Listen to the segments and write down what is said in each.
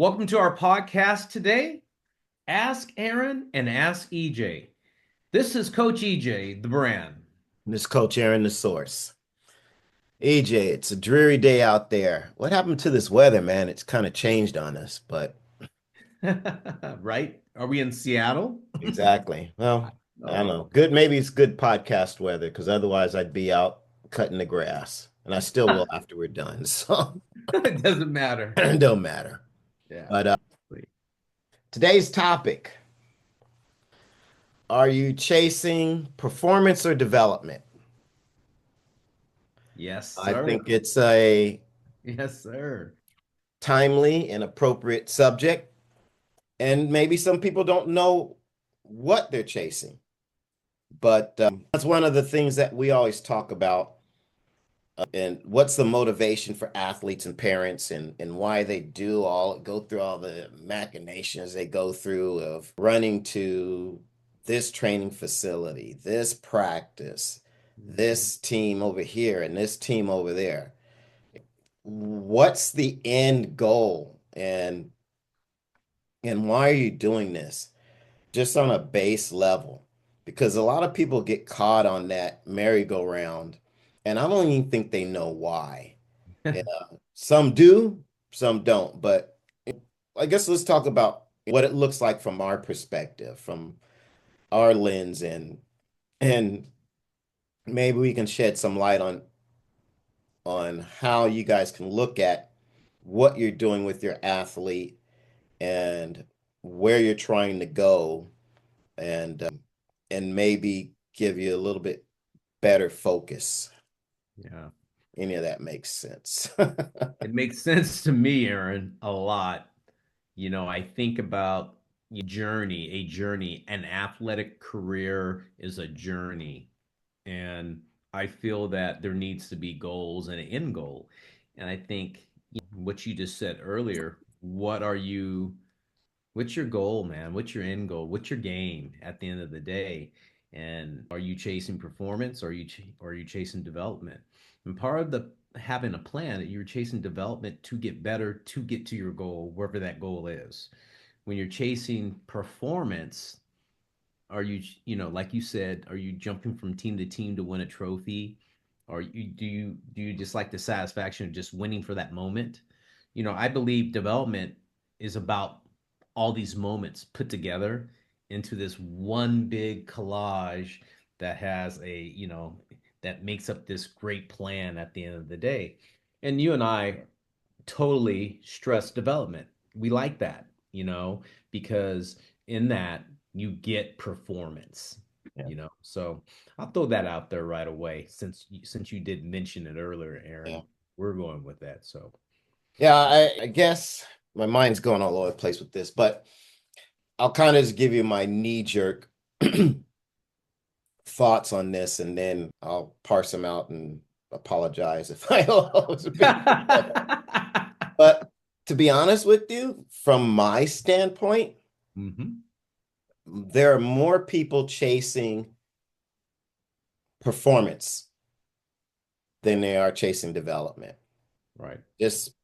Welcome to our podcast today. Ask Aaron and Ask EJ. This is Coach EJ, the brand. This Coach Aaron, the source. AJ, it's a dreary day out there. What happened to this weather, man? It's kind of changed on us, but Right? Are we in Seattle? exactly. Well, I don't Oh, know. Good, maybe it's good podcast weather because otherwise I'd be out cutting the grass, and I still will after we're done. So it doesn't matter. it don't matter. Yeah. But today's topic, are you chasing performance or development? Yes, I sir. think it's a Yes, sir. timely and appropriate subject, and maybe some people don't know what they're chasing. But that's one of the things that we always talk about. And what's the motivation for athletes and parents and why they go through all the machinations they go through of running to this training facility, this practice, Mhm. this team over here, and this team over there. What's the end goal? And why are you doing this? Just on a base level, because a lot of people get caught on that merry-go-round, and I don't even think they know why. Yeah, some do, some don't. But I guess let's talk about what it looks like from our perspective, from our lens, and maybe we can shed some light on how you guys can look at what you're doing with your athlete and where you're trying to go and maybe give you a little bit better focus. Yeah. Any of that makes sense. It makes sense to me, Aaron, a lot. I think about a journey, an athletic career is a journey. And I feel that there needs to be goals and an end goal. And I think what you just said earlier, what's your goal, man? What's your end goal? What's your game at the end of the day? And are you chasing performance or or are you chasing development? And part of the having a plan that you're chasing development to get better, to get to your goal, wherever that goal is. When you're chasing performance, are you like you said, are you jumping from team to team to win a trophy? Or do you just like the satisfaction of just winning for that moment? I believe development is about all these moments put together into this one big collage that has that makes up this great plan at the end of the day. And you and I totally stress development. We like that, because in that you get performance, Yeah, So I'll throw that out there right away since you did mention it earlier, yeah. Aaron. We're going with that. So Yeah, I guess my mind's going all over the place with this, but I'll kind of just give you my knee-jerk thoughts on this, and then I'll parse them out and apologize if I was a bit. But to be honest with you, from my standpoint, hmm there are more people chasing performance than they are chasing development. right. Just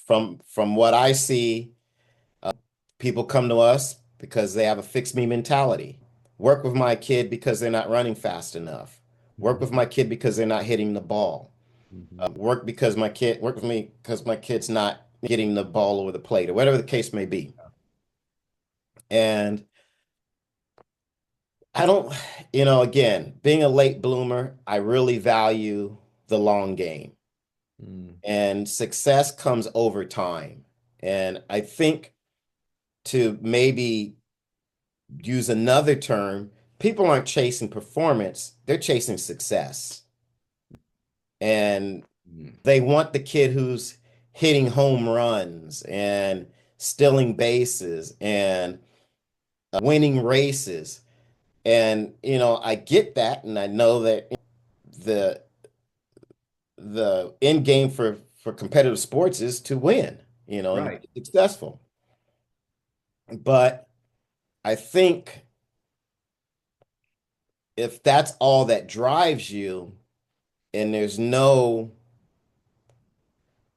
from what I see, people come to us because they have a fix me mentality. Work with my kid because they're not running fast enough. Work with hmm my kid because they're not hitting the ball. hmm Work with me because my kid's not getting the ball over the plate or whatever the case may be. And I don't, again, being a late bloomer, I really value the long game. mm And success comes over time. And I think to maybe use another term, people aren't chasing performance, they're chasing success. And mm. they want the kid who's hitting home runs and stealing bases and winning races. And, I get that. And I know that the the end game for competitive sports is to win, and to Right. be successful. But I think if that's all that drives you and there's no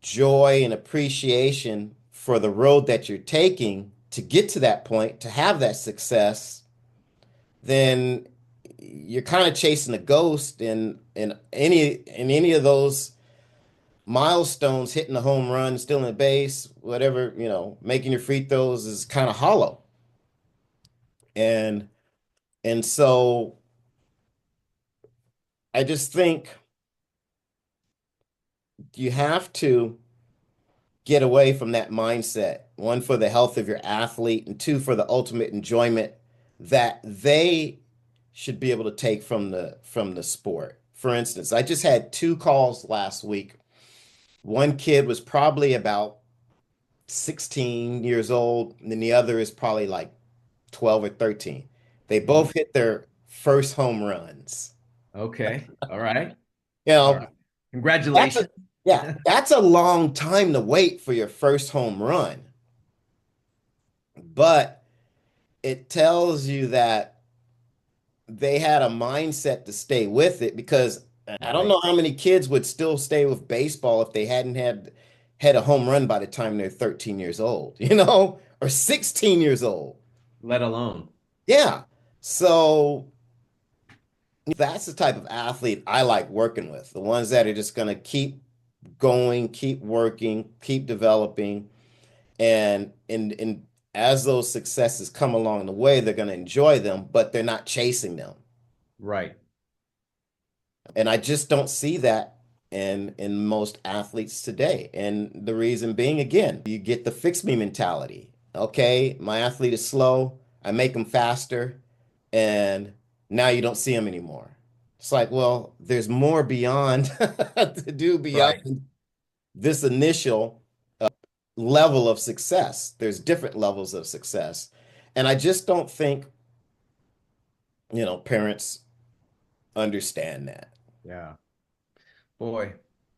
joy and appreciation for the road that you're taking to get to that point, to have that success, then you're kind of chasing a ghost in any of those milestones, hitting the home run, stealing the base, whatever, making your free throws is kind of hollow. And so I just think you have to get away from that mindset. One, for the health of your athlete, and two, for the ultimate enjoyment that they should be able to take from the sport. For instance, I just had two calls last week. One kid was probably about 16 years old, and then the other is probably like 12 or 13. They Mhm. both hit their first home runs. Okay. All right. You All know, right. that's Congratulations. that's a long time to wait for your first home run. But it tells you that they had a mindset to stay with it, because I don't Right. know how many kids would still stay with baseball if they hadn't had a home run by the time they're 13 years old, or 16 years old. Let alone. Yeah. So that's the type of athlete I like working with. The ones that are just going to keep going, keep working, keep developing, and as those successes come along the way, they're going to enjoy them, but they're not chasing them. Right. And I just don't see that in most athletes today. And the reason being, again, you get the fix me mentality. Okay, my athlete is slow, I make him faster, and now you don't see him anymore. It's like, well, there's more beyond to do beyond Right. this initial level of success. There's different levels of success. And I just don't think, parents understand that. Yeah. Boy,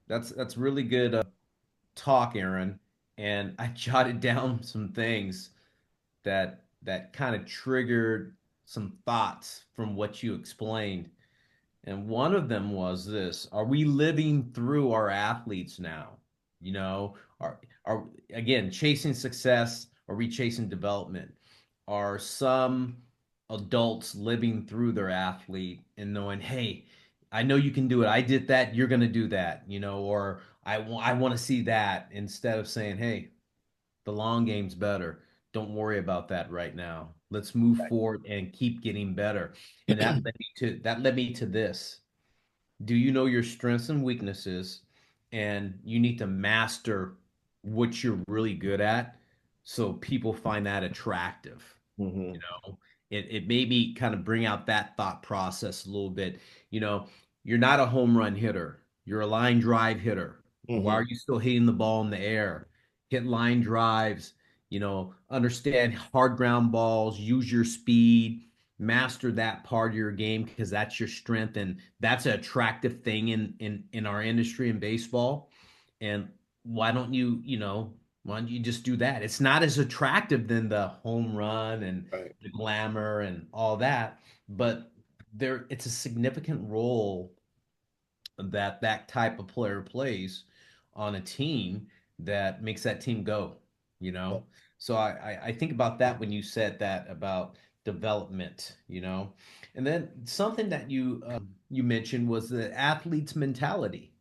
that's really good talk, Aaron. And I jotted down some things that kind of triggered some thoughts from what you explained. And one of them was this: are we living through our athletes now? Are again chasing success? Are we chasing development? Are some adults living through their athlete and knowing, hey, I know you can do it. I did that. You're going to do that, or I want to see that, instead of saying, hey, the long game's better. Don't worry about that right now. Let's move forward and keep getting better. And that led me to this. Do you know your strengths and weaknesses? And you need to master what you're really good at so people find that attractive. You Hmm. know, it made me kind of bring out that thought process a little bit. You know, you're not a home run hitter, you're a line drive hitter. Why Hmm. are you still hitting the ball in the air? Hit line drives, understand hard ground balls, use your speed, master that part of your game because that's your strength, and that's an attractive thing in our industry in baseball. And why don't you just do that? It's not as attractive than the home run and Right. the glamour and all that, but it's a significant role that type of player plays on a team that makes that team go, you Yeah. know? So I think about that when you said that about development. And then something that you mentioned was the athlete's mentality.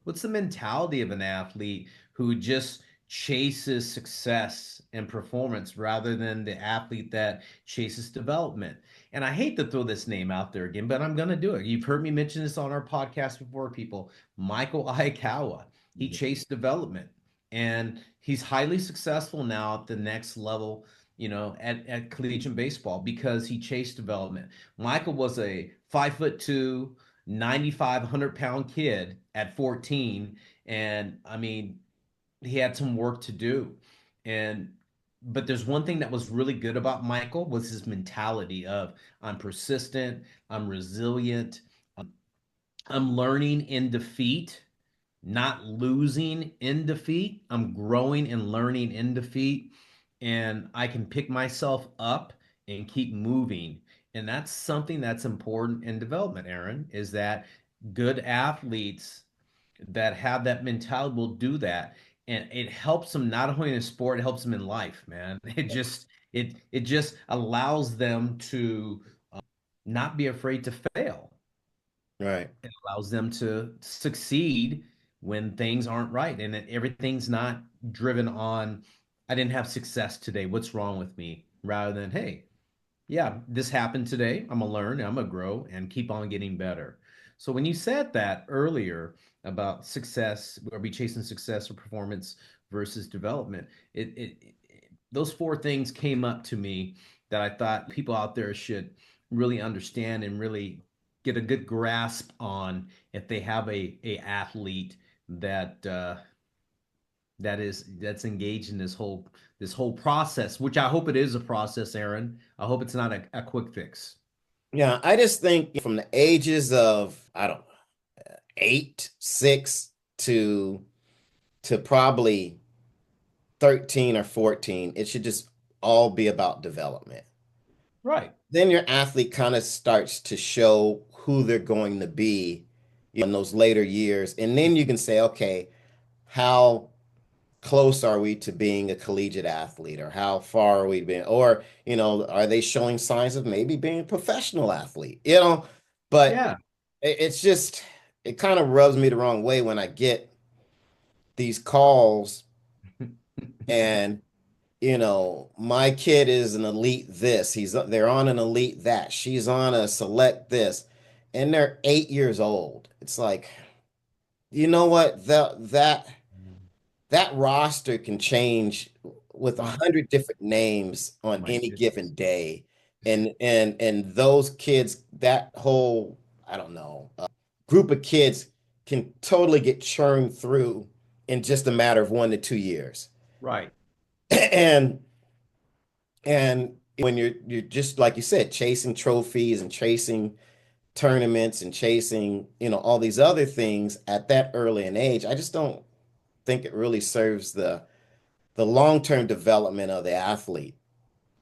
What's the mentality of an athlete who just chases success and performance rather than the athlete that chases development? And I hate to throw this name out there again, but I'm going to do it. You've heard me mention this on our podcast before, people. Michael Iakawa. He chased development, and he's highly successful now at the next level, at collegiate baseball because he chased development. Michael was a 5'2", 95, 100-pound kid at 14. And I mean, he had some work to do. And but there's one thing that was really good about Michael was his mentality of I'm persistent, I'm resilient, I'm learning in defeat, not losing in defeat. I'm growing and learning in defeat, and I can pick myself up and keep moving. And that's something that's important in development, Aaron, is that good athletes that have that mentality will do that. and it helps them not only in sport, it helps them in life, man. It just allows them to not be afraid to fail. Right. It allows them to succeed when things aren't right, and that everything's not driven on, I didn't have success today, what's wrong with me? Rather than, hey, yeah, this happened today. I'm gonna learn, I'm gonna grow, and keep on getting better. So when you said that earlier about success, are we chasing success or performance versus development? Those four things came up to me that I thought people out there should really understand and really get a good grasp on if they have a athlete that that's engaged in this whole process, which I hope it is a process, Aaron. I hope it's not a quick fix. Yeah, I just think from the ages of, I don't know, 8, 6 to probably 13 or 14, it should just all be about development. Right. Then your athlete kind of starts to show who they're going to be in those later years. And then you can say, okay, how close are we to being a collegiate athlete, or how far are we being, or are they showing signs of maybe being a professional athlete, but Yeah. it's just, it kind of rubs me the wrong way when I get these calls and my kid is an elite this, they're on an elite that, she's on a select this, and they're 8 years old. It's like, you know what, that roster can change with a My, hundred different names on my any goodness. given day. And those kids, that whole, I don't know, group of kids can totally get churned through in just a matter of 1 to 2 years. Right. And and when you're just like you said, chasing trophies and chasing tournaments and chasing, all these other things at that early an age, I just don't think it really serves the long-term development of the athlete.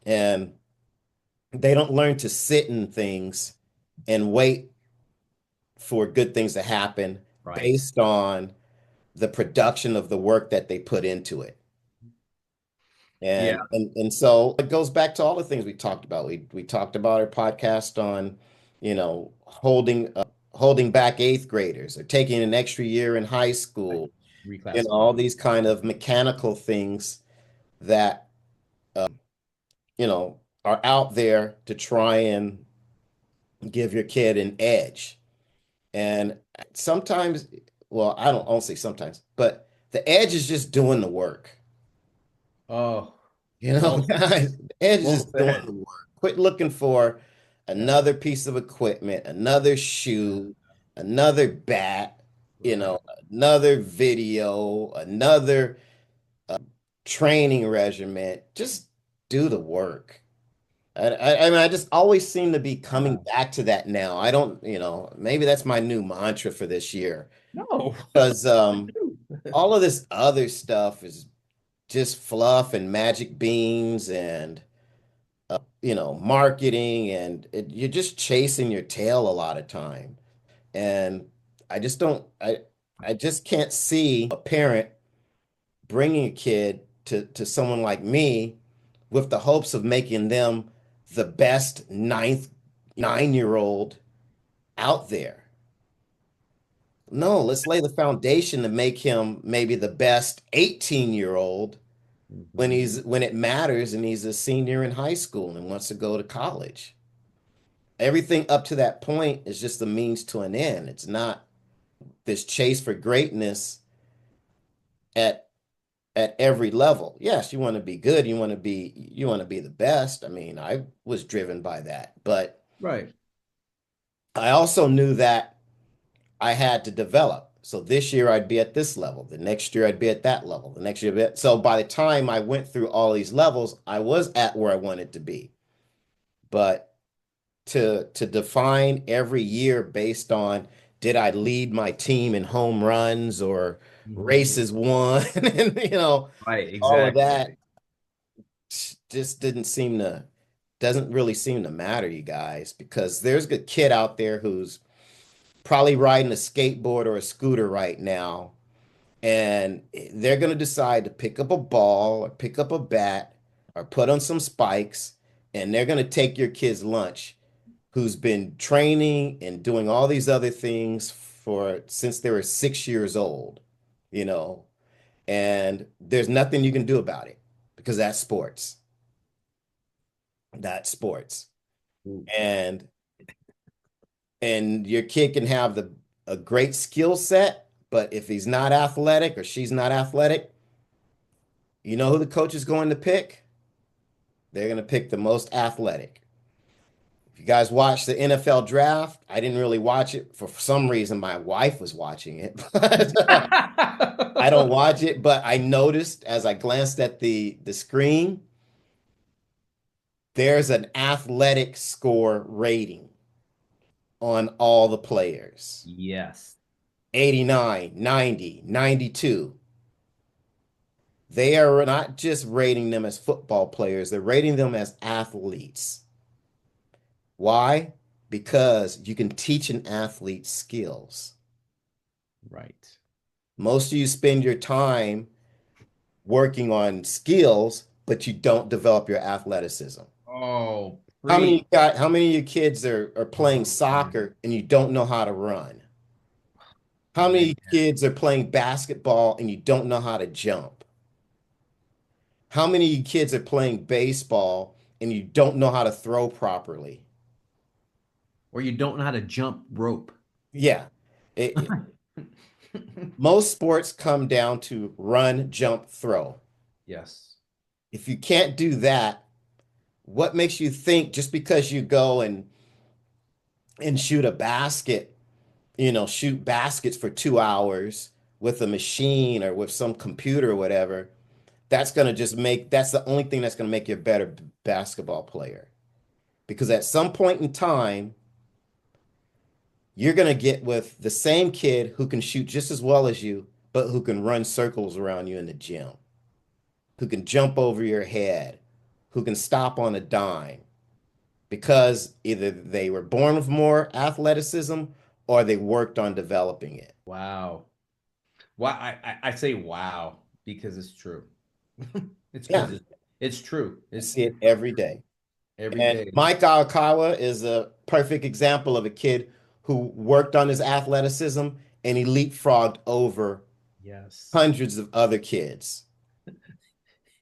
And they don't learn to sit in things and wait for good things to happen Right. based on the production of the work that they put into it. Yeah. And so it goes back to all the things we talked about. We talked about our podcast on, holding back eighth graders or taking an extra year in high Right. school, Reclassify. all these kind of mechanical things that are out there to try and give your kid an edge. And sometimes, well, I don't say sometimes, but the edge is just doing the work. Oh, well said. Guys, the edge is Well just doing said. the work. Quit looking for Yeah. another piece of equipment, another shoe, another bat, you Right. know, another video, another training regimen. Just do the work. I mean, I just always seem to be coming Yeah. back to that now. I don't, maybe that's my new mantra for this year. No. Because all of this other stuff is just fluff and magic beans and, marketing, and you're just chasing your tail a lot of time. And I just don't, I just can't see a parent bringing a kid to someone like me with the hopes of making them the best 9-year-old out there. No, let's lay the foundation to make him maybe the best 18-year-old when Mhm. when it matters and he's a senior in high school and wants to go to college. Everything up to that point is just a means to an end. It's not this chase for greatness at every level. Yes, you want to be good, you want to be the best. I mean, I was driven by that, but Right. I also knew that I had to develop. So this year I'd be at this level. The next year I'd be at that level. The next year, so by the time I went through all these levels, I was at where I wanted to be. But to define every year based on, did I lead my team in home runs or Mhm. races won, and Right. all of Exactly. that just doesn't really seem to matter, you guys, because there's a kid out there who's probably riding a skateboard or a scooter right now, and they're going to decide to pick up a ball or pick up a bat or put on some spikes, and they're going to take your kid's lunch, who's been training and doing all these other things for since they were 6 years old, you know, and there's nothing you can do about it because that's sports. That's sports. Ooh. And your kid can have the a great skill set, but if he's not athletic or she's not athletic, you know who the coach is going to pick? They're going to pick the most athletic. If you guys watch the NFL draft, I didn't really watch it. For some reason, my wife was watching it. I don't watch it, but I noticed as I glanced at the screen, there's an athletic score rating on all the players. Yes. 89, 90, 92. They are not just rating them as football players, they're rating them as athletes. Why? Because you can teach an athlete skills. Right. Most of you spend your time working on skills, but you don't develop your athleticism. Oh, preach. How many of your kids are playing Oh, man. soccer and you don't know how to run? How Man. many kids are playing basketball and you don't know how to jump? How many of you kids are playing baseball and you don't know how to throw properly? Or you don't know how to jump rope. Yeah. Most sports come down to run, jump, throw. Yes. If you can't do that, what makes you think just because you go and shoot a basket, shoot baskets for 2 hours with a machine or with some computer or whatever, that's the only thing that's going to make you a better basketball player. Because at some point in time, you're going to get with the same kid who can shoot just as well as you, but who can run circles around you in the gym, who can jump over your head, who can stop on a dime, because either they were born with more athleticism or they worked on developing it. Wow. Wow. I say wow because it's true. It's Yeah, because it's true. I It's see it every day. every And day. Mike Alkawa is a perfect example of a kid who worked on his athleticism and he leapfrogged over Yes. hundreds of other kids.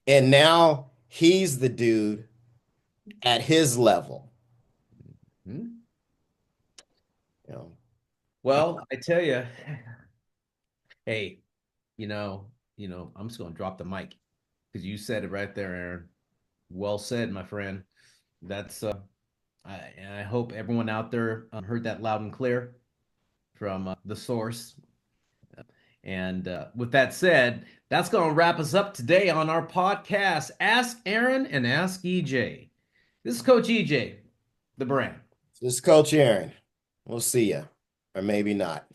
And now he's the dude at his level. Hmm? You know, Well, I tell you, hey, I'm just gonna drop the mic because you said it right there, Aaron. Well said, my friend. That's I hope everyone out there heard that loud and clear from the source. And with that said, that's going to wrap us up today on our podcast, Ask Aaron and Ask EJ. This is Coach EJ, the brand. this is Coach Aaron. We'll see you, or maybe not.